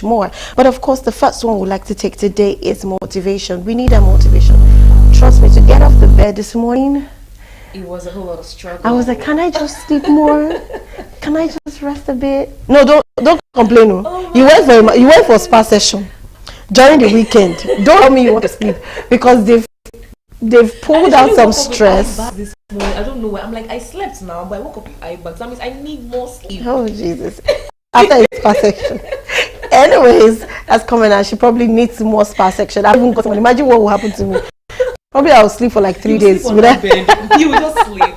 more. But of course, the first one we'd like to take today is motivation. We need a motivation. Trust me, to get off the bed this morning, it was a whole lot of struggle. I was like, can I just sleep more? Can I just rest a bit? No, don't complain. No. Oh You went for spa session during the weekend. Don't tell me you want to sleep because they've pulled out some stress. This morning, I don't know why. I'm like, I slept now, but I woke up with eye bags. That means I need more sleep. Oh Jesus! After a spa section. Anyways, that's coming out. She probably needs more spa section. I haven't got someone. Imagine what will happen to me. Probably I'll sleep for like 3 days. You will just sleep.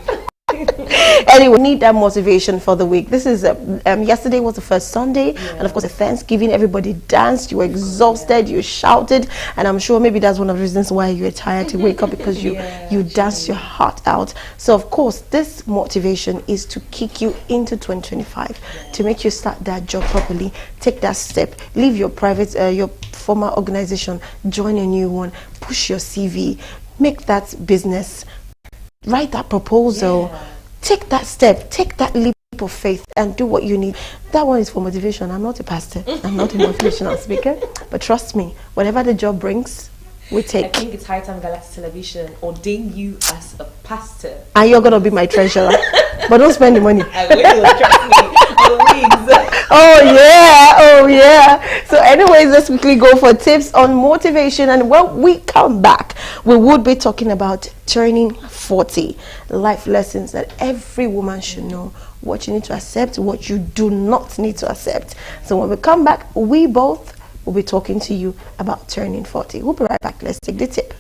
Anyway, we need that motivation for the week. This is yesterday was the first Sunday, and of course, a Thanksgiving. Everybody danced. You were exhausted. You shouted, and I'm sure maybe that's one of the reasons why you're tired to wake up, because you danced your heart out. So of course, this motivation is to kick you into 2025, to make you start that job properly, take that step, leave your private, your former organization, join a new one, push your CV, make that business, write that proposal. Take that step, take that leap of faith and do what you need. That one is for motivation. I'm not a pastor. I'm not a motivational speaker. But trust me, whatever the job brings, we take. I think it's high time Galactic Television ordain you as a pastor. And you're going to be my treasurer. But don't spend the money. I will, trust me. Oh yeah. So anyways, let's quickly go for tips on motivation. And when we come back, we would be talking about turning 40, life lessons that every woman should know, what you need to accept, what you do not need to accept. So when we come back, we both will be talking to you about turning 40. We'll be right back. Let's take the tip.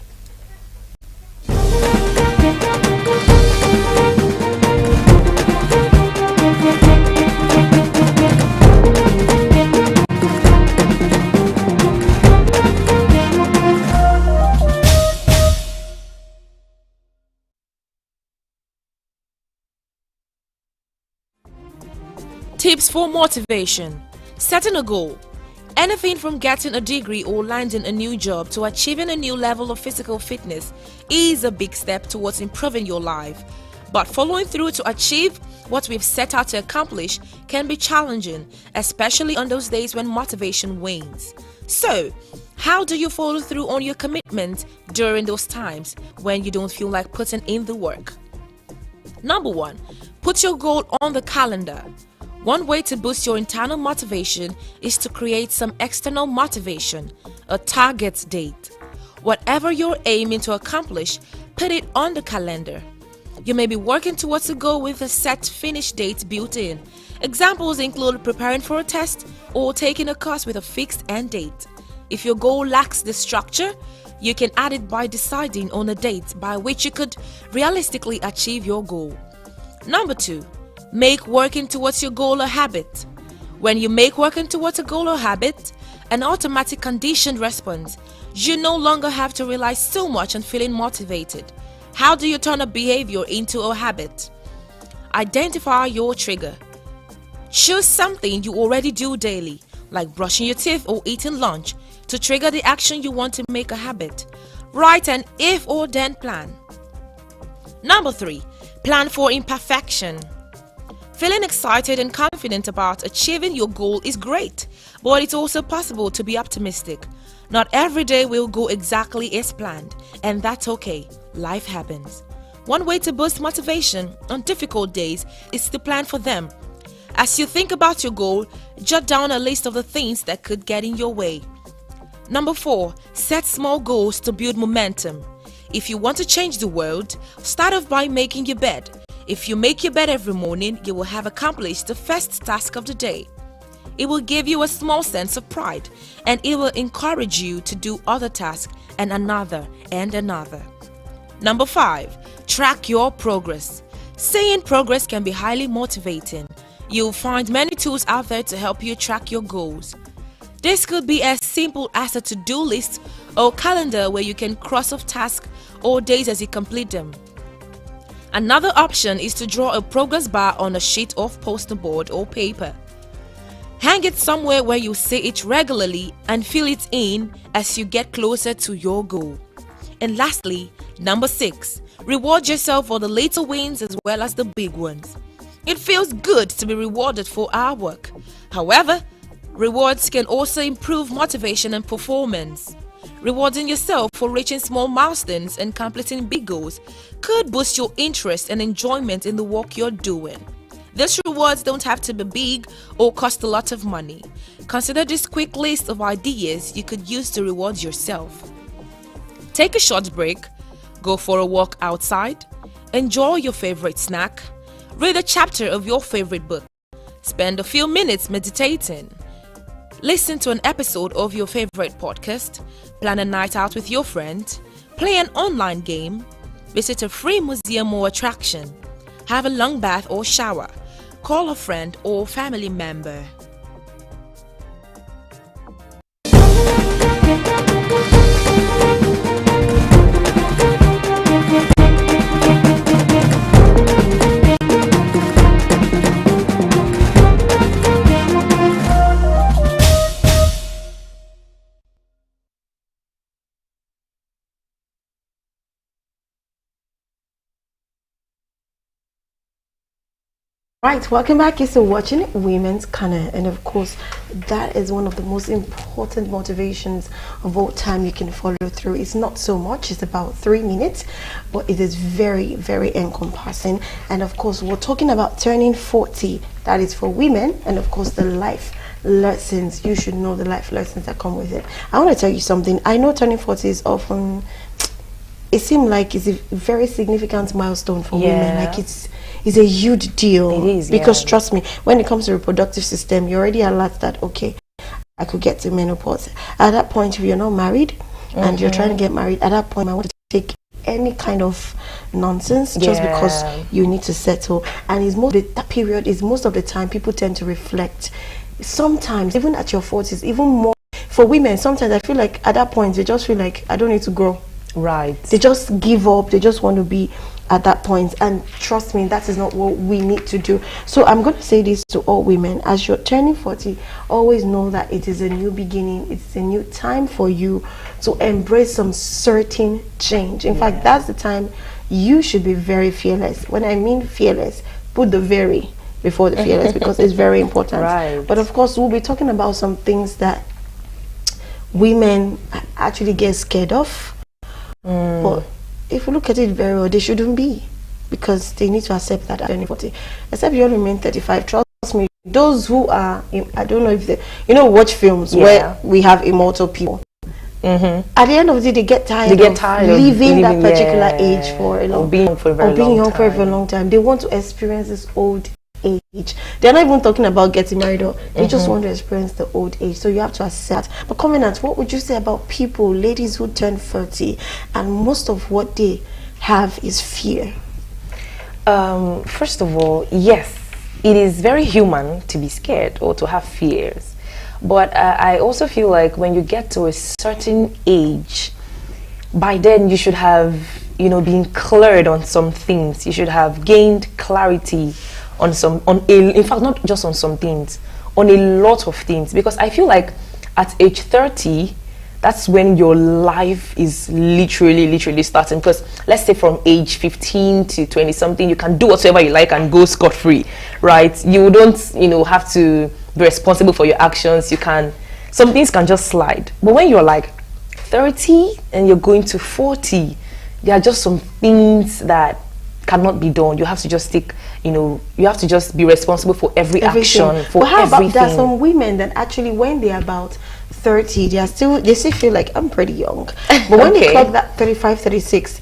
Tips for motivation. Setting a goal. Anything from getting a degree or landing a new job to achieving a new level of physical fitness is a big step towards improving your life. But following through to achieve what we've set out to accomplish can be challenging, especially on those days when motivation wanes. So, how do you follow through on your commitment during those times when you don't feel like putting in the work? Number 1, put your goal on the calendar. One way to boost your internal motivation is to create some external motivation, a target date. Whatever you're aiming to accomplish, put it on the calendar. You may be working towards a goal with a set finish date built in. Examples include preparing for a test or taking a course with a fixed end date. If your goal lacks this structure, you can add it by deciding on a date by which you could realistically achieve your goal. Number 2, make working towards your goal a habit. When you make working towards a goal or habit, an automatic conditioned response, you no longer have to rely so much on feeling motivated. How do you turn a behavior into a habit? Identify your trigger. Choose something you already do daily, like brushing your teeth or eating lunch, to trigger the action you want to make a habit. Write an if or then plan. Number 3, plan for imperfection. Feeling excited and confident about achieving your goal is great, but it's also possible to be optimistic. Not every day will go exactly as planned, and that's okay. Life happens. One way to boost motivation on difficult days is to plan for them. As you think about your goal, jot down a list of the things that could get in your way. Number 4, set small goals to build momentum. If you want to change the world, start off by making your bed. If you make your bed every morning, you will have accomplished the first task of the day. It will give you a small sense of pride, and it will encourage you to do other tasks and another and another. Number 5, track your progress. Seeing progress can be highly motivating. You'll find many tools out there to help you track your goals. This could be as simple as a to-do list or calendar where you can cross off tasks or days as you complete them. Another option is to draw a progress bar on a sheet of poster board or paper. Hang it somewhere where you see it regularly and fill it in as you get closer to your goal. And lastly, number 6, reward yourself for the little wins as well as the big ones. It feels good to be rewarded for our work. However, Rewards can also improve motivation and performance. Rewarding yourself for reaching small milestones and completing big goals could boost your interest and enjoyment in the work you're doing. These rewards don't have to be big or cost a lot of money. Consider this quick list of ideas you could use to reward yourself. Take a short break, go for a walk outside, enjoy your favorite snack, read a chapter of your favorite book, spend a few minutes meditating, listen to an episode of your favorite podcast, plan a night out with your friend, play an online game, visit a free museum or attraction, have a long bath or shower, call a friend or family member. Right, welcome back. You're still watching Women's Corner, and of course that is one of the most important motivations of all time you can follow through. It's not so much, it's about 3 minutes, but it is very, very encompassing. And of course we're talking about turning 40. That is for women, and of course the life lessons. You should know the life lessons that come with it. I want to tell you something. I know turning 40 is often, it seems like it's a very significant milestone for women. Like it's a huge deal. It is, because trust me, when it comes to reproductive system, you're already alert that okay, I could get to menopause. At that point, if you're not married and you're trying to get married, at that point I want to take any kind of nonsense just because you need to settle. And it's that period is most of the time people tend to reflect. Sometimes even at your 40s, even more for women, sometimes I feel like at that point they just feel like I don't need to grow. Right. They just give up. They just want to be at that point, and trust me, that is not what we need to do. So I'm going to say this to all women: as you're turning 40, always know that it is a new beginning. It's a new time for you to embrace some certain change. In fact, that's the time you should be very fearless. When I mean fearless, put the very before the fearless because it's very important. Right. But of course, we'll be talking about some things that women actually get scared of. But if you look at it very well, they shouldn't be, because they need to accept that at 40. Except you only remain 35. Trust me, those who are, I don't know if they, watch films where we have immortal people. At the end of the day, they get tired of living that particular age for a long, being young for a very long time. They want to experience this old age. They're not even talking about getting married, or they just want to experience the old age. So you have to accept. But Covenant, what would you say about people, ladies who turn 30, and most of what they have is fear? First of all, yes, it is very human to be scared or to have fears. But I also feel like when you get to a certain age, by then you should have, been cleared on some things. You should have gained clarity in fact, not just on some things, on a lot of things. Because I feel like at age 30, that's when your life is literally starting. Because let's say from age 15 to 20 something, you can do whatever you like and go scot-free, right? You don't, have to be responsible for your actions. Some things can just slide. But when you're like 30 and you're going to 40, there are just some things that cannot be done. You have to just take, you have to just be responsible for everything. Action, for but how everything. About there are some women that actually, when they're about 30, they still feel like I'm pretty young. But when they clock that 35, 36,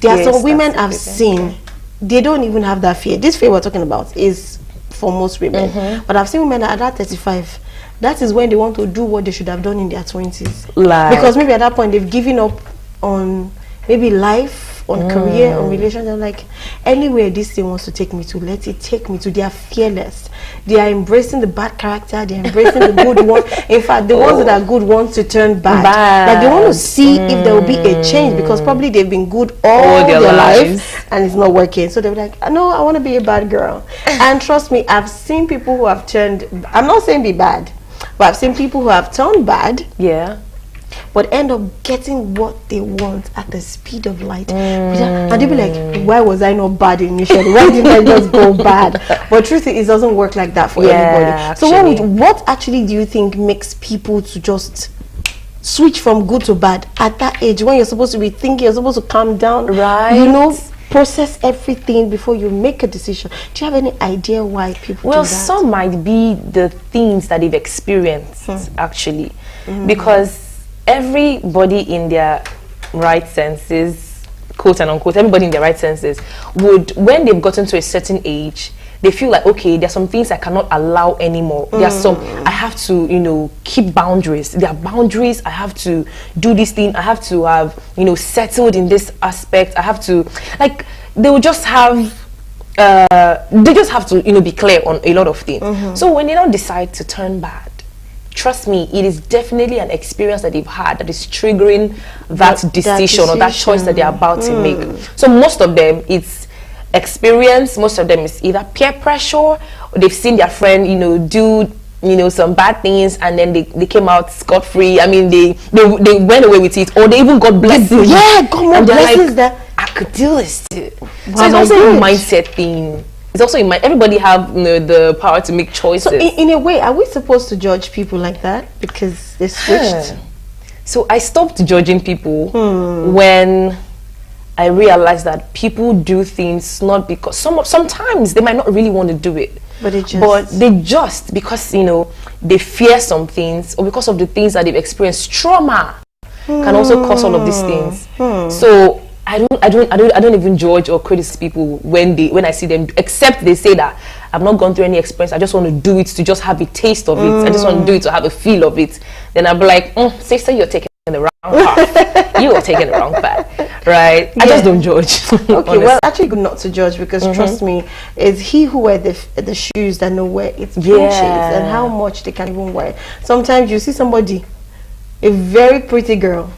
there are some women I've seen, they don't even have that fear. This fear we're talking about is for most women. But I've seen women that are at 35. That is when they want to do what they should have done in their 20s. Because maybe at that point they've given up on maybe life, on career, on relations. I'm like, anywhere this thing wants to take me to, let it take me to. They are fearless. They are embracing the bad character. They are embracing the good ones. In fact, the ones that are good want to turn bad. Like, they want to see if there will be a change, because probably they've been good all their life and it's not working. So they're like, no, I want to be a bad girl. And trust me, I've seen people who have turned, I'm not saying be bad, but I've seen people who have turned bad. but end up getting what they want at the speed of light. And they'll be like, why was I not bad initially? Why didn't I just go bad? But truth is, it doesn't work like that for anybody. So what actually do you think makes people to just switch from good to bad at that age, when you're supposed to be thinking, you're supposed to calm down, right? You know, process everything before you make a decision. Do you have any idea why people do that? Some might be the things that they've experienced, actually. Because everybody in their right senses, quote and unquote, everybody in their right senses would, when they've gotten to a certain age, they feel like, okay, there's some things I cannot allow anymore. There's some, I have to, you know, keep boundaries. There are boundaries. I have to do this thing. I have to have, you know, settled in this aspect. I have to, like, they will just have, they just have to, you know, be clear on a lot of things. So when they don't decide to turn bad, trust me, it is definitely an experience that they've had that is triggering that decision or that choice that they're about to make. So most of them, it's experience. Most of them is either peer pressure, or they've seen their friend, you know, do, you know, some bad things, and then they came out scot-free. I mean, they went away with it, or they even got blessings. Yeah, got more blessings. Like, that I could do this too. So it's also a mindset thing. It's also in everybody have, you know, the power to make choices. So in a way, are we supposed to judge people like that because they switched? So I stopped judging people when I realized that people do things not because sometimes they might not really want to do it, but they just because, you know, they fear some things, or because of the things that they've experienced. Trauma can also cause all of these things. So I don't even judge or criticize people when I see them, except they say that I've not gone through any experience, I just want to do it to just have a taste of it, I just want to do it to have a feel of it. Then I'll be like, say you're taking the wrong path. You are taking the wrong path, right? I just don't judge. Okay, well, actually good not to judge, because trust me, it's he who wear the shoes that know where it's pinches and how much they can even wear. Sometimes you see somebody, a very pretty girl,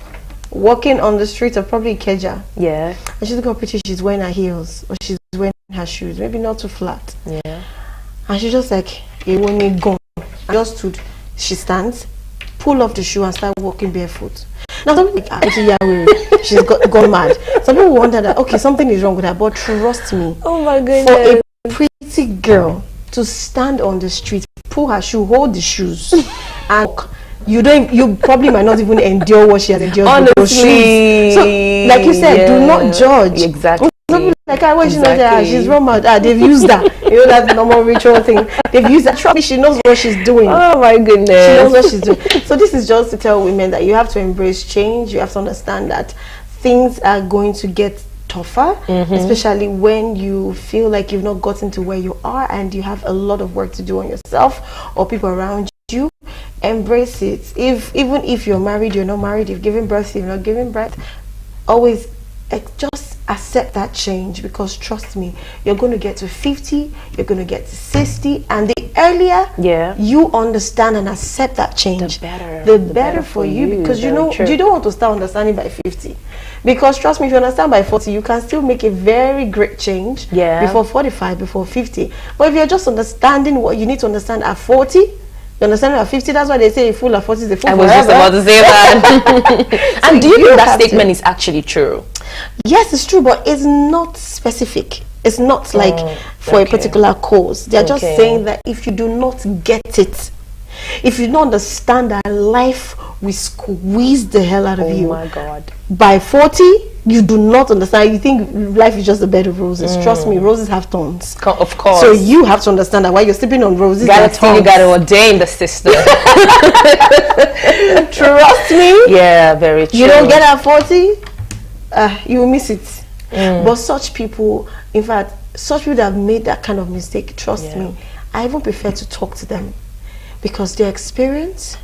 walking on the street of probably Ikeja, and she's looking how pretty, she's wearing her heels, or she's wearing her shoes, maybe not too flat, and she's just like, it won't need gone. Just stood, she stands, pull off the shoe and start walking barefoot. Now some people like, she's gone mad. Some people wonder that, okay, something is wrong with her, but trust me, oh my goodness, for a pretty girl to stand on the street, pull her shoe, hold the shoes, and you probably might not even endure what she has endured. Honestly, with those shoes. So, like you said, do not judge. Exactly. Like, I wish she's wrong. They've used that. You know, that normal ritual thing. They've used that. Trust me, she knows what she's doing. Oh my goodness. She knows what she's doing. So this is just to tell women that you have to embrace change. You have to understand that things are going to get tougher, especially when you feel like you've not gotten to where you are and you have a lot of work to do on yourself or people around you. Embrace it. Even if you're married, you're not married, you've given birth, you're not giving birth, always just accept that change, because trust me, you're going to get to 50, you're going to get to 60, and the earlier you understand and accept that change, the better for you, because you know you don't want to start understanding by 50, because trust me, if you understand by 40, you can still make a very great change before 45, before 50. But if you're just understanding what you need to understand at 40, you understand at 50, that's why they say a fool at 40 is a fool forever. I was just about to say that. And do you think that statement is actually true? Yes, it's true, but it's not specific. It's not like for a particular cause. They're just saying that if you do not get it, if you don't understand that life will squeeze the hell out of you. Oh my God. By 40, you do not understand. You think life is just a bed of roses. Trust me, roses have thorns. Of course. So you have to understand that while you're sleeping on roses, you gotta ordain the sister. Trust me. Yeah, very true. You don't get at 40, you will miss it. But such people, in fact, such people that have made that kind of mistake, trust me, I even prefer to talk to them, because their experience,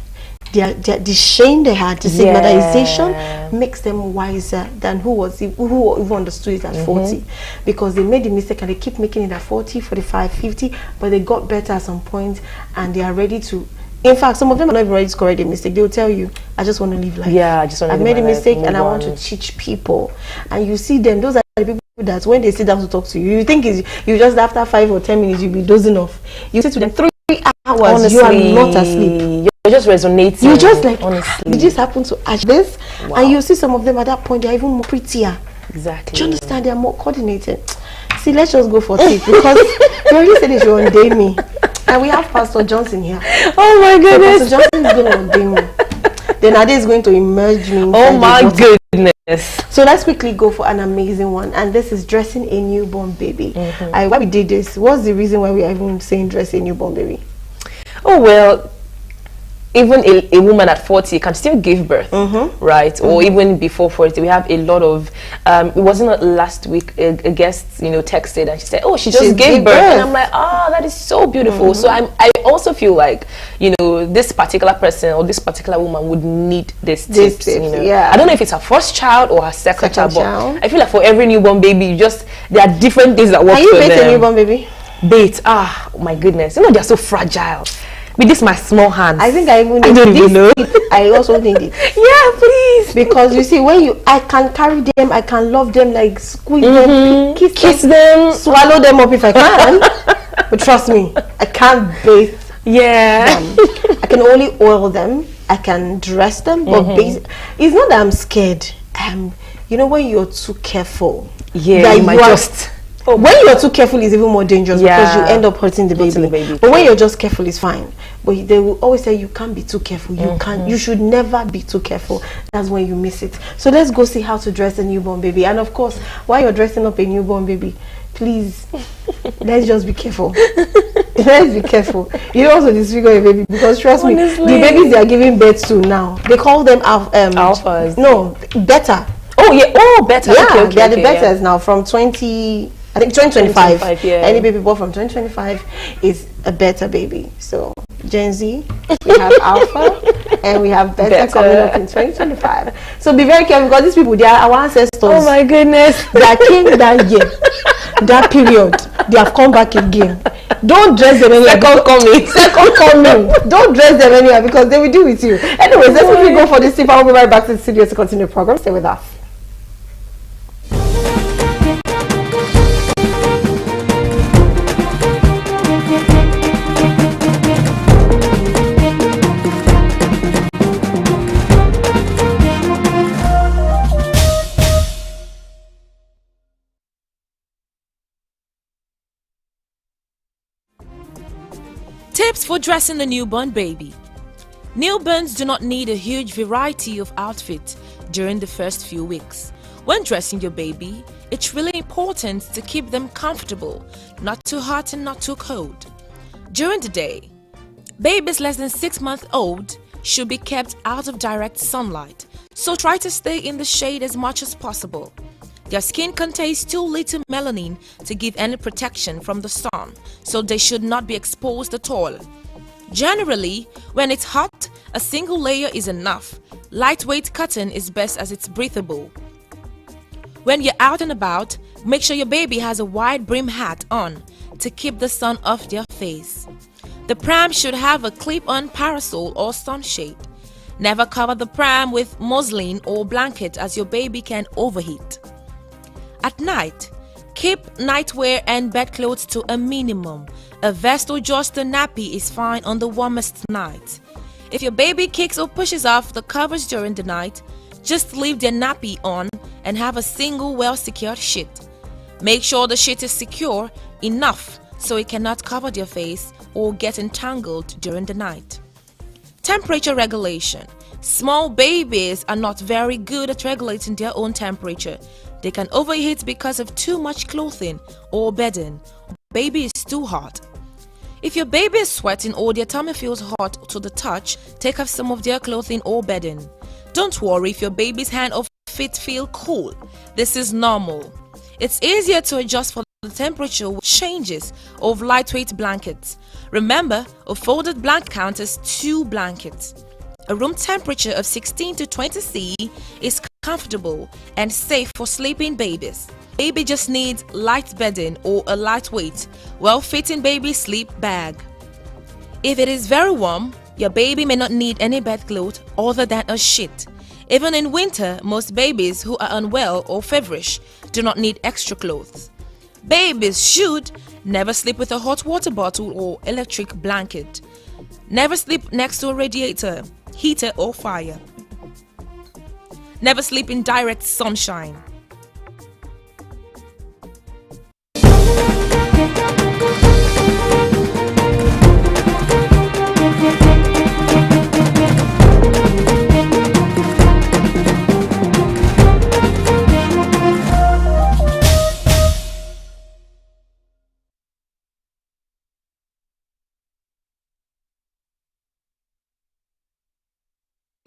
the shame they had, the stigmatization makes them wiser than who even understood it at 40, because they made the mistake and they keep making it at 40, 45, 50, but they got better at some point and they are ready to. In fact, some of them are not even ready to correct a mistake. They will tell you, I just want to live life. Yeah, I just want to I've made a mistake and I want to teach people. And you see them, those are the people that when they sit down to talk to you, you think you just after 5 or 10 minutes you'll be dozing off. You sit to them 3 hours, honestly, you are not asleep. just resonating. You just like, honestly. did this happen to Ash? This? Wow. And you see some of them at that point, they're even more prettier. Exactly. Do you understand? They're more coordinated. See, let's just go for it because you already said they should ordain me. And we have Pastor Johnson here. Oh my goodness. So Pastor Johnson is going to ordain me. Then Ade is going to emerge me. Oh my goodness. So let's quickly go for an amazing one. And this is dressing a newborn baby. Why we did this? What's the reason why we are even saying dress a newborn baby? Oh, well, even a woman at 40 can still give birth, right? Or even before 40, we have a lot of, it wasn't last week, a guest, texted and she said, oh, she just gave birth. And I'm like, oh, that is so beautiful. So I also feel like, this particular person or this particular woman would need this tips. Yeah. I don't know if it's her first child or her second child, but I feel like for every newborn baby, there are different things that work for them. Are you bait a newborn baby? Bait, my goodness. They're so fragile. With this my small hands. I think I even need don't even know. I also need it. Yeah, please. Because you see, I can carry them, I can love them, like squeeze them, kiss them, swallow them up if I can. But trust me, I can't bathe them. I can only oil them, I can dress them, but it's not that I'm scared. When you're too careful, you might just. When you're too careful, it's even more dangerous because you end up hurting the baby. But when you're just careful, it's fine. But they will always say you can't be too careful. You should never be too careful. That's when you miss it. So let's go see how to dress a newborn baby. And of course, while you're dressing up a newborn baby, please, let's just be careful. Let's be careful. You don't also disfigure a baby because trust me, the babies they are giving birth to now, they call them alphas. No, beta. Oh yeah, beta. Yeah, they are the betas now from 2025. Any baby born from 2025 is a beta baby. So Gen Z, we have alpha and we have beta coming up in 2025. So be very careful because these people, they are our ancestors. Oh my goodness. That came that year, that period, they have come back again. Don't dress them anywhere. Second coming. Don't dress them anywhere because they will deal with you. Anyways, let's quickly go for this tip. I will be right back to the studio to continue the program. Stay with us. Tips for dressing a newborn baby. Newborns do not need a huge variety of outfits during the first few weeks. When dressing your baby, it's really important to keep them comfortable, not too hot and not too cold. During the day, babies less than 6 months old should be kept out of direct sunlight, so try to stay in the shade as much as possible. Their skin contains too little melanin to give any protection from the sun, so they should not be exposed at all. Generally, when it's hot, a single layer is enough. Lightweight cotton is best as it's breathable. When you're out and about, make sure your baby has a wide brim hat on to keep the sun off their face. The pram should have a clip-on parasol or sunshade. Never cover the pram with muslin or blanket as your baby can overheat. At night, keep nightwear and bedclothes to a minimum. A vest or just a nappy is fine on the warmest nights. If your baby kicks or pushes off the covers during the night, just leave their nappy on and have a single well-secured sheet. Make sure the sheet is secure enough so it cannot cover their face or get entangled during the night. Temperature regulation. Small babies are not very good at regulating their own temperature. They can overheat because of too much clothing or bedding. Baby is too hot. If your baby is sweating or their tummy feels hot to the touch, take off some of their clothing or bedding. Don't worry if your baby's hand or feet feel cool. This is normal. It's easier to adjust for the temperature changes of lightweight blankets. Remember, a folded blanket counts as 2 blankets. A room temperature of 16 to 20 C is comfortable and safe for sleeping babies. Baby just needs light bedding or a lightweight, well-fitting baby sleep bag. If it is very warm, your baby may not need any bedclothes other than a sheet. Even in winter, most babies who are unwell or feverish do not need extra clothes. Babies should never sleep with a hot water bottle or electric blanket. Never sleep next to a radiator, heater or fire. Never sleep in direct sunshine.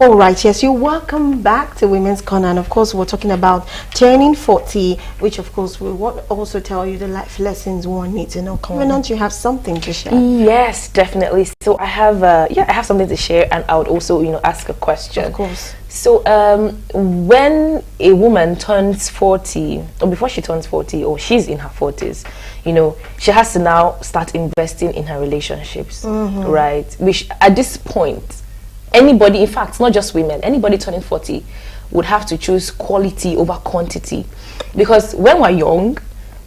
All right, yes, you're welcome back to Women's Corner, and of course we're talking about turning 40, which of course we want also tell you the life lessons one needs to know. Covenant, you have something to share. Yes, definitely. So I have I have something to share, and I would also ask a question. Of course. So when a woman turns 40, or before she turns 40, or she's in her 40s, she has to now start investing in her relationships, right? Which at this point, anybody, in fact, not just women, anybody turning 40 would have to choose quality over quantity. Because when we're young,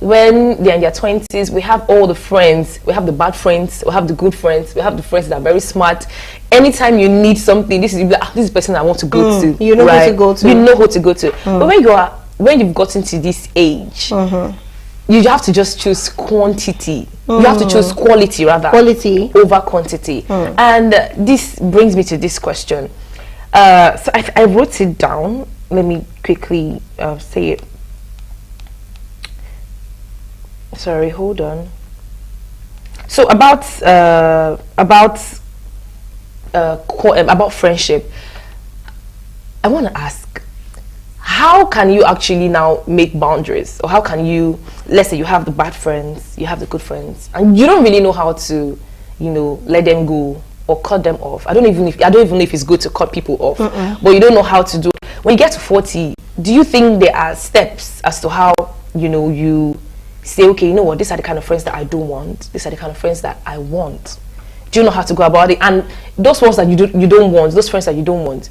when they're in their 20s, we have all the friends. We have the bad friends, we have the good friends, we have the friends that are very smart. Anytime you need something, this is the person I want to go to. You know who to go to. You know who to go to. But when you've gotten to this age, you have to just choose quantity. You have to choose quality rather. Quality over quantity. And this brings me to this question. So I wrote it down. Let me quickly say it. Sorry, hold on. So about friendship, I want to ask, how can you actually now make boundaries? Or how can you, let's say you have the bad friends, you have the good friends, and you don't really know how to, let them go or cut them off. I don't even know if it's good to cut people off, but you don't know how to do it. When you get to 40, do you think there are steps as to how, you say, okay, you know what, these are the kind of friends that I don't want, these are the kind of friends that I want? Do you know how to go about it? And those ones that you don't want, those friends that you don't want,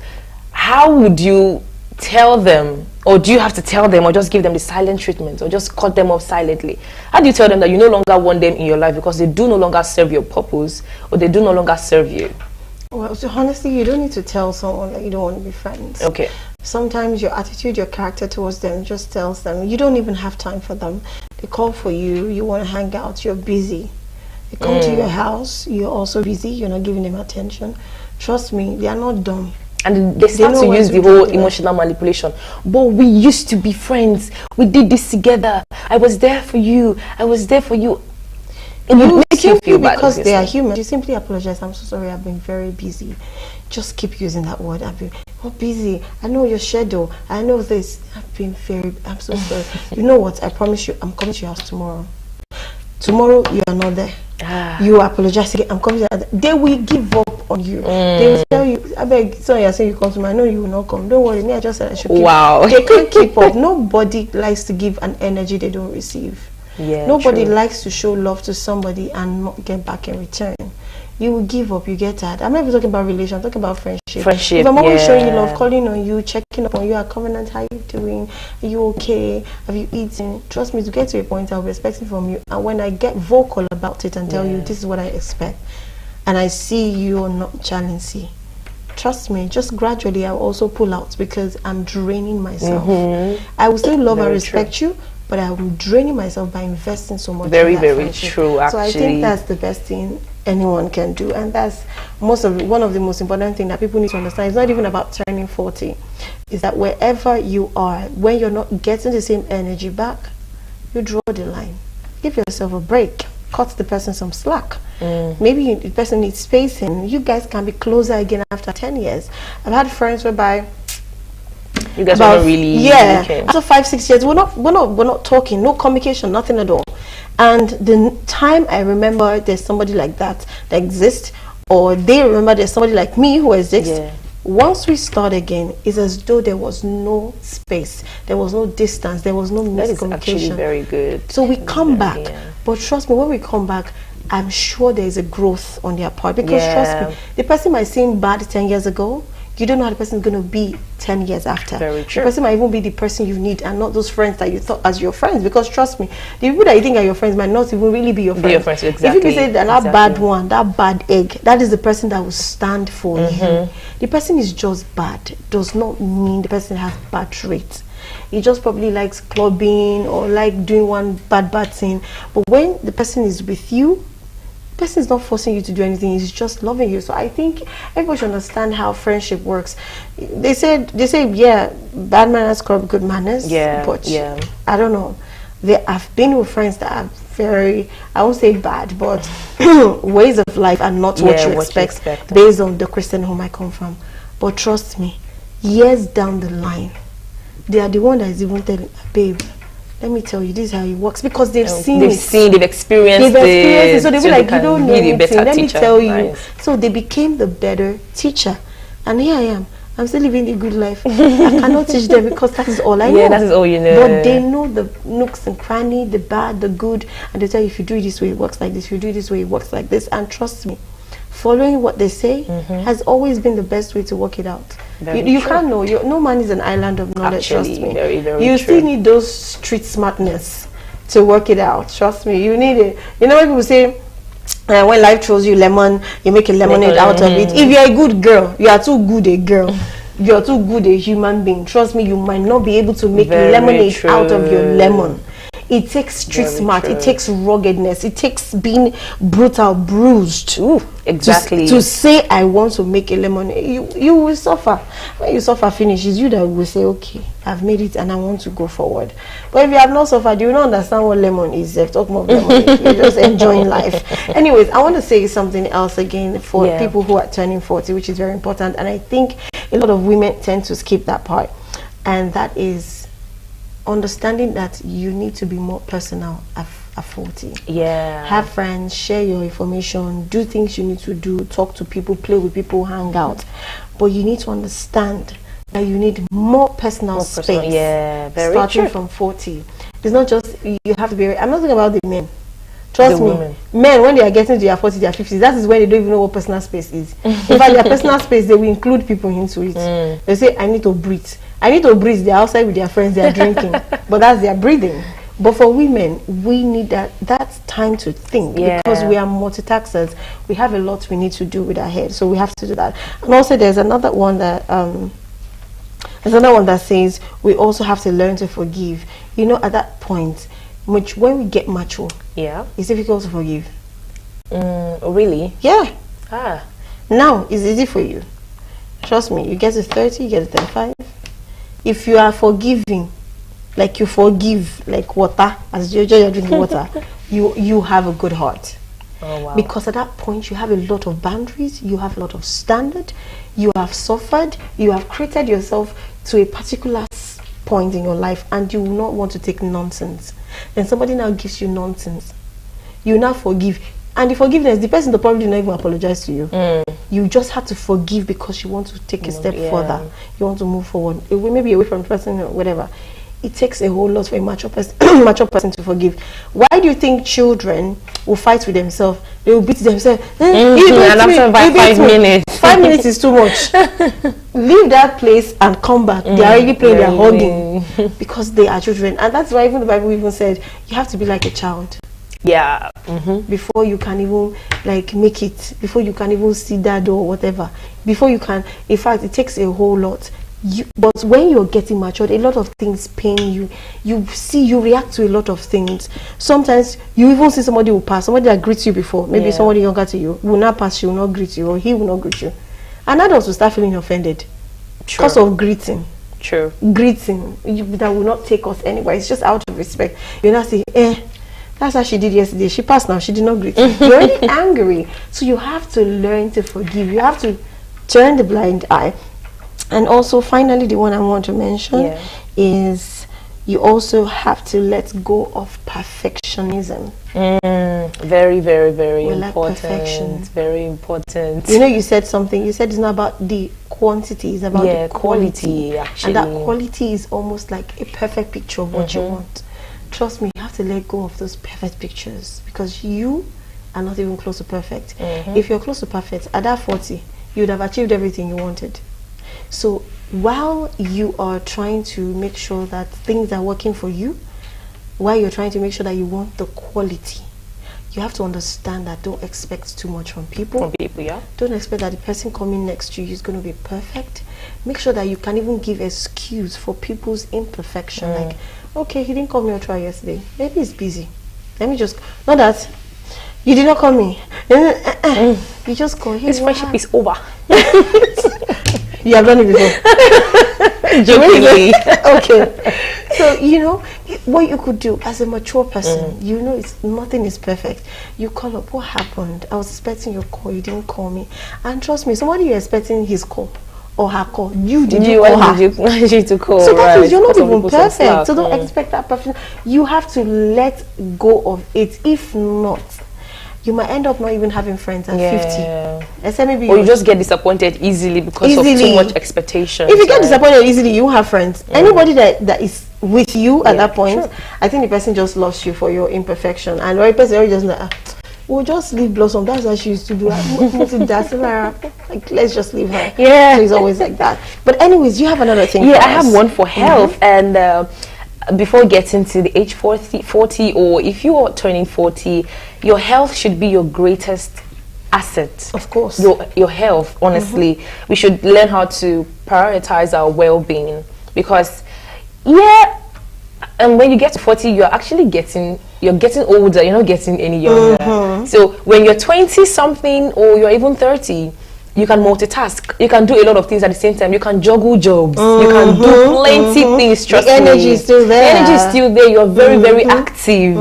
how would you tell them, or do you have to tell them, or just give them the silent treatment, or just cut them off silently? How do you tell them that you no longer want them in your life because they do no longer serve your purpose, or they do no longer serve you? Well, so honestly, you don't need to tell someone that you don't want to be friends. Okay. Sometimes your attitude, your character towards them just tells them you don't even have time for them. They call for you, you want to hang out, you're busy. They come to your house, you're also busy, you're not giving them attention. Trust me, they are not dumb. And they start to use the whole emotional manipulation. But we used to be friends. We did this together. I was there for you. I was there for you. It makes you feel bad because they are human. You simply apologize. I'm so sorry. I've been very busy. Just keep using that word. I've been busy. I know your schedule. I know this. I'm so sorry. You know what? I promise you, I'm coming to your house tomorrow. Tomorrow you are not there. You apologize again. I'm coming to. They will give up on you. They will tell you, I beg, so you're saying you come to me. I know you will not come. Don't worry, me, I just said I should keep. Wow. They can't keep up. Nobody likes to give an energy they don't receive. Yeah. Nobody likes to show love to somebody and not get back in return. You will give up, you get tired. I'm not even talking about relation, I'm talking about friendship. Friendship. If I'm always showing you love, calling on you, checking up on you, at Covenant, how you doing? Are you okay? Have you eaten? Trust me, to get to a point I'll be expecting from you. And when I get vocal about it and tell you this is what I expect, and I see you're not challenging, trust me, just gradually I'll also pull out because I'm draining myself. I will still love and respect you, but I'm draining myself by investing so much. Very, in that very friendship. true, actually. So I think that's the best thing anyone can do, and that's one of the most important things that people need to understand. It's not even about turning 40. Is that wherever you are, when you're not getting the same energy back, you draw the line. Give yourself a break. Cut the person some slack. Maybe the person needs spacing. You guys can be closer again after 10 years. I've had friends whereby you guys are not really okay. After 5-6 years, we're not talking, no communication, nothing at all. And the time I remember there's somebody like that exists, or they remember there's somebody like me who exists. Once we start again, it's as though there was no space, there was no distance, there was no miscommunication. That is actually very good. So we come back, but trust me, when we come back, I'm sure there is a growth on their part, because trust me, the person might seem bad 10 years ago, you don't know how the person is going to be 10 years after. Very true. The person might even be the person you need and not those friends that you thought as your friends. Because trust me, the people that you think are your friends might not even really be your friends. Be your friends, exactly. If you say that bad one, that bad egg, that is the person that will stand for you. The person is just bad. Does not mean the person has bad traits. He just probably likes clubbing or like doing one bad thing. But when the person is with you, the person is not forcing you to do anything. He's just loving you. So I think everybody should understand how friendship works. They say yeah, bad manners corrupt good manners. Yeah, but yeah. I don't know. I've been with friends that are very, I won't say bad, but ways of life are not what you expect based on the Christian home I come from. But trust me, years down the line, they are the one that is even telling, babe, let me tell you, this is how it works, because they've seen it. They've experienced it. So they'll be like, you don't know anything, let me tell you. Nice. So they became the better teacher. And here I am. I'm still living the good life. I cannot teach them because that is all I know. Yeah, that is all you know. But they know the nooks and cranny, the bad, the good, and they tell you, if you do it this way, it works like this. If you do it this way, it works like this. And trust me, following what they say has always been the best way to work it out. You can't know. No man is an island of knowledge. Actually, trust me. very, very you true. still need those street smartness to work it out. Trust me. You need it. You know when people say, when life throws you lemon, you make a lemonade out of it. If you're a good girl, you are too good a girl. You're too good a human being. Trust me, you might not be able to make lemonade out of your lemon. It takes street smart. It takes ruggedness. It takes being brutal, bruised. Ooh, exactly. To say I want to make a lemonade, you will suffer. When you suffer finish, it's you that will say, okay, I've made it and I want to go forward. But if you have not suffered, you will not understand what lemon is. Talk more lemon. You're just enjoying life. Anyways, I want to say something else again for people who are turning 40, which is very important. And I think a lot of women tend to skip that part. And that is understanding that you need to be more personal at 40. Yeah. Have friends, share your information, do things you need to do, talk to people, play with people, hang out. But you need to understand that you need more personal space. Yeah, very starting true. from 40. It's not just you have to be. I'm not talking about the men. Trust me, women. Men, when they are getting to their 40s, their 50s, that is when they don't even know what personal space is. In fact, their personal space, they will include people into it. They say, I need to breathe. I need to breathe. They're outside with their friends, they're drinking. But that's their breathing. But for women, we need that's time to think, because we are multitaskers. We have a lot we need to do with our head, so we have to do that. And also, there's another one that says we also have to learn to forgive. You know, at that point, which when we get mature, it's difficult to forgive. Really? Yeah. Ah. Now it's easy for you. Trust me. You get to 30, you get to 35. If you are forgiving, like you forgive like water, as you're drinking water, you have a good heart. Oh, wow. Because at that point you have a lot of boundaries, you have a lot of standard, you have suffered, you have created yourself to a particular point in your life, and you will not want to take nonsense. Then somebody now gives you nonsense, you now forgive, and the forgiveness, the person will probably not even apologize to you. You just have to forgive because you want to take a step further, you want to move forward, maybe away from the person or whatever. It takes a whole lot for a mature person to forgive. Why do you think children will fight with themselves? They will beat themselves. And after about 5 minutes. 5 minutes is too much. Leave that place and come back. They are already playing, they are hugging. Because they are children. And that's why even the Bible even said, you have to be like a child. Yeah. Before you can even like make it, before you can even see that or whatever. Before you can, in fact, it takes a whole lot. But when you're getting matured, a lot of things pain you. You react to a lot of things. Sometimes you even see somebody who pass, somebody that greets you before, maybe somebody younger to you, will not pass you, will not greet you, or he will not greet you. And adults will start feeling offended because of greeting. True. Greeting that will not take us anywhere. It's just out of respect. You not say, that's how she did yesterday. She passed now. She did not greet you. You're already angry. So you have to learn to forgive. You have to turn the blind eye. And also, finally, the one I want to mention is you also have to let go of perfectionism. Very, very, very We important. like perfection. Very important. You know, you said something. You said it's not about the quantity, it's about the quality. Actually. And that quality is almost like a perfect picture of what you want. Trust me, you have to let go of those perfect pictures, because you are not even close to perfect. If you're close to perfect, at that 40, you would have achieved everything you wanted. So while you are trying to make sure that things are working for you, while you're trying to make sure that you want the quality, you have to understand that don't expect too much from people. From people, yeah. Don't expect that the person coming next to you is going to be perfect. Make sure that you can even give excuse for people's imperfection. Like, okay, he didn't call me or try yesterday. Maybe he's busy. Let me just, not that you did not call me. You just call him. This friendship is over. You have done it before. Jokingly. Okay. So, you know, what you could do as a mature person, you know, nothing is perfect. You call up, what happened? I was expecting your call, you didn't call me. And trust me, somebody you're expecting his call or her call, you did you call her. You to call, so that right, is, you're not because even perfect. So don't Slack. expect that perfection. You have to let go of it. If not, you might end up not even having friends at 50. Except maybe or you just get disappointed easily because of too much expectation. If you get disappointed easily, you won't have friends. Anybody that is with you at that point, I think the person just lost you for your imperfection. And the person already just like, we'll just leave Blossom. That's what she used to do. Like, let's just leave her. Yeah. So it's always like that. But anyways, you have another thing. Yeah, for I have us. one for health. And before getting to the age 40, or if you are turning 40, your health should be your greatest asset. Of course. Your health, honestly. We should learn how to prioritize our well-being, because and when you get to 40, you're actually getting older. You're not getting any younger. So when you're 20 something, or you're even 30, you can multitask. You can do a lot of things at the same time. You can juggle jobs. You can do plenty things. Trust me. The energy is still there. The energy is still there. You're very, very active.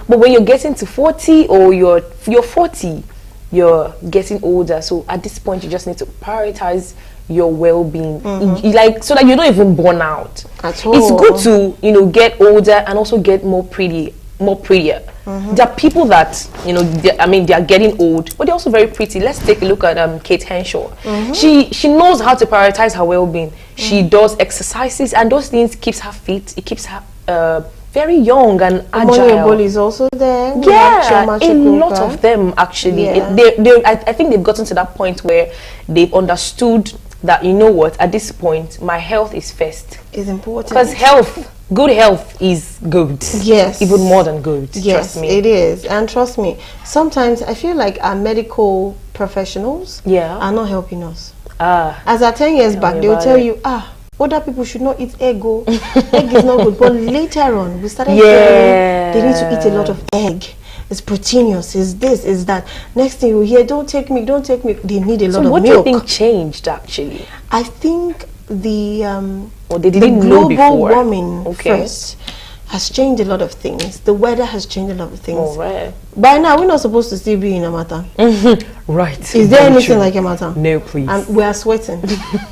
But when you're getting to 40, or you're 40, you're getting older. So at this point, you just need to prioritize your well-being, like, so that you don't even burn out. At all. It's good to get older and also get more prettier. There are people that they are getting old, but they're also very pretty. Let's take a look at Kate Henshaw. She knows how to prioritize her well-being. She does exercises, and those things keeps her fit. It keeps her very young and agile. Money is also there. Yeah, a lot of them actually. I think they've gotten to that point where they've understood that, you know what, at this point, my health is first. It's important. Because good health is good. Yes. Even more than good. Yes, trust me. it is. And trust me, sometimes I feel like our medical professionals are not helping us. As at 10 years back, they will tell you, other people should not eat egg. Egg is not good. But later on, we started hearing they need to eat a lot of egg. It's proteinous, it's this, it's that. Next thing you hear, don't take milk. They need a lot of milk. So what do you think changed actually? I think the global warming first has changed a lot of things. The weather has changed a lot of things. Oh, right. By now, we're not supposed to still be in Amata. Right. Is there anything like Amata? No, please. And we are sweating.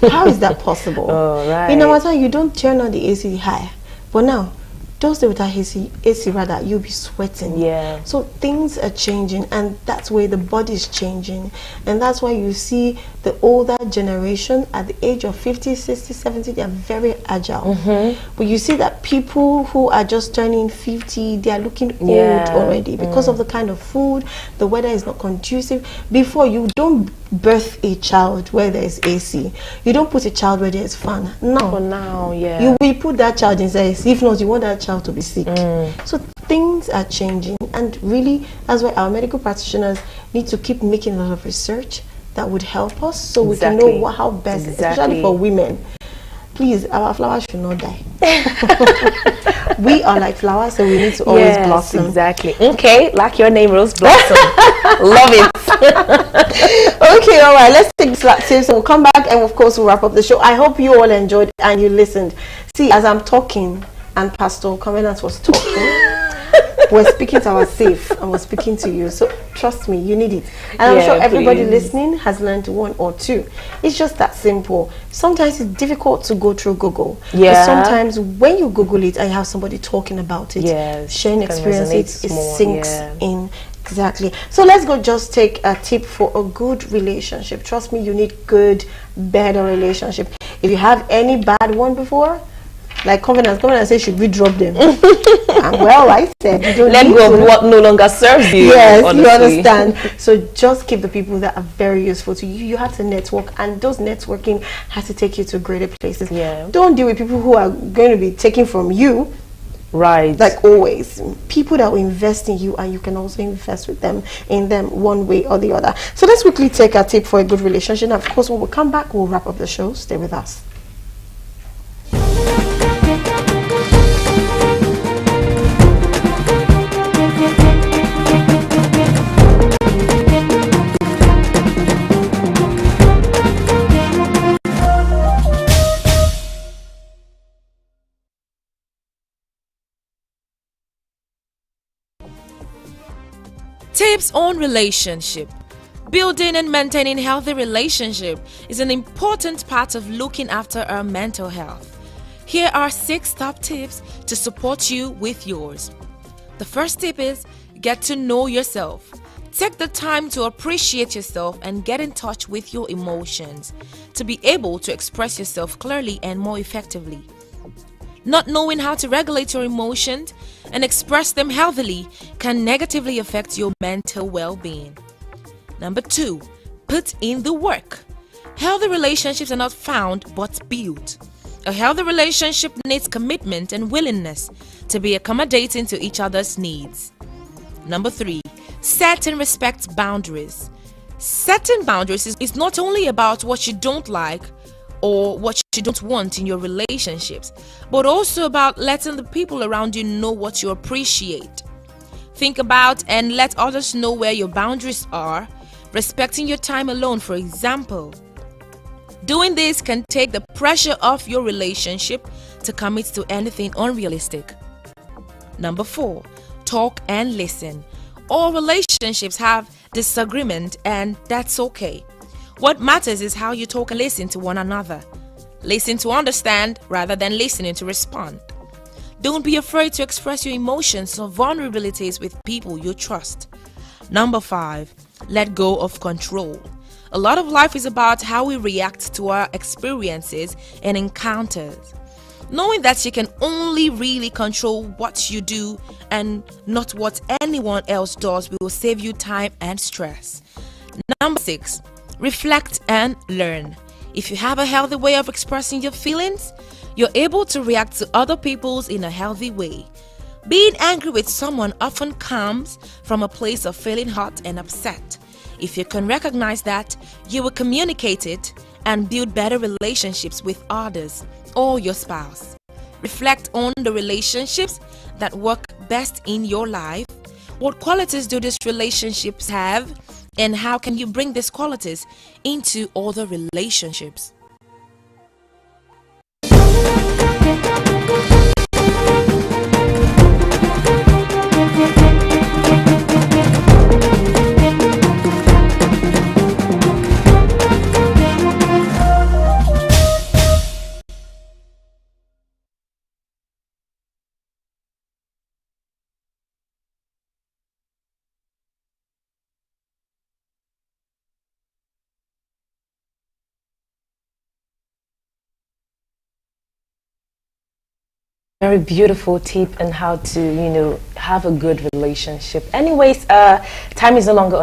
How is that possible? Oh, right. In Amata, you don't turn on the AC high. But now, those days without AC rather, you'll be sweating. Yeah. So things are changing, and that's where the body is changing. And that's why you see the older generation at the age of 50, 60, 70, they are very agile. But you see that people who are just turning 50, they are looking old already because of the kind of food, the weather is not conducive. Before, you don't birth a child where there is AC. You don't put a child where there is fan. For now, you will put that child inside AC. If not, you want that child to be sick. So things are changing, and really that's why our medical practitioners need to keep making a lot of research that would help us, so we can know how best, especially for women. Please, our flowers should not die. We are like flowers, so we need to always blossom. Exactly. Okay, like your name, Rose Blossom. Love it. Okay, all right, let's take this last tip. So we'll come back, and of course we'll wrap up the show. I hope you all enjoyed and you listened. See, as I'm talking and Pastor Covenant was talking, we're speaking to our safe, and we're speaking to you. So trust me, you need it. And I'm sure everybody listening has learned one or two. It's just that simple. Sometimes it's difficult to go through Google. But sometimes when you Google it and you have somebody talking about it, sharing experiences, it sinks in. Exactly. So let's go just take a tip for a good relationship. Trust me, you need good, better relationship. If you have any bad one before, like Covenant says, should we drop them? Well, I said you don't Let need go to. of what no longer serves you. Yes, honestly. you understand. So just keep the people that are very useful to you. You have to network, and those networking has to take you to greater places. Yeah. Don't deal with people who are going to be taking from you. Right. Like always, people that will invest in you, and you can also invest with them in them one way or the other. So let's quickly take a tip for a good relationship. And of course, when we come back, we'll wrap up the show. Stay with us. Tips on relationship. Building and maintaining healthy relationship is an important part of looking after our mental health. Here are 6 top tips to support you with yours. The first tip is get to know yourself. Take the time to appreciate yourself and get in touch with your emotions to be able to express yourself clearly and more effectively. Not knowing how to regulate your emotions and express them healthily can negatively affect your mental well-being. Number 2, put in the work. Healthy relationships are not found but built. A healthy relationship needs commitment and willingness to be accommodating to each other's needs. Number 3, set and respect boundaries. Setting boundaries is not only about what you don't like or what you don't want in your relationships, but also about letting the people around you know what you appreciate. Think about and let others know where your boundaries are, respecting your time alone, for example. Doing this can take the pressure off your relationship to commit to anything unrealistic. Number 4, talk and listen. All relationships have disagreement, and that's okay. What matters is how you talk and listen to one another. Listen to understand rather than listening to respond. Don't be afraid to express your emotions or vulnerabilities with people you trust. Number 5, let go of control. A lot of life is about how we react to our experiences and encounters. Knowing that you can only really control what you do and not what anyone else does will save you time and stress. Number 6, reflect and learn. If you have a healthy way of expressing your feelings, you're able to react to other people's in a healthy way. Being angry with someone often comes from a place of feeling hurt and upset. If you can recognize that, you will communicate it and build better relationships with others or your spouse. Reflect on the relationships that work best in your life. What qualities do these relationships have, and how can you bring these qualities into other relationships? Very beautiful tip on how to, have a good relationship. Anyways, time is no longer on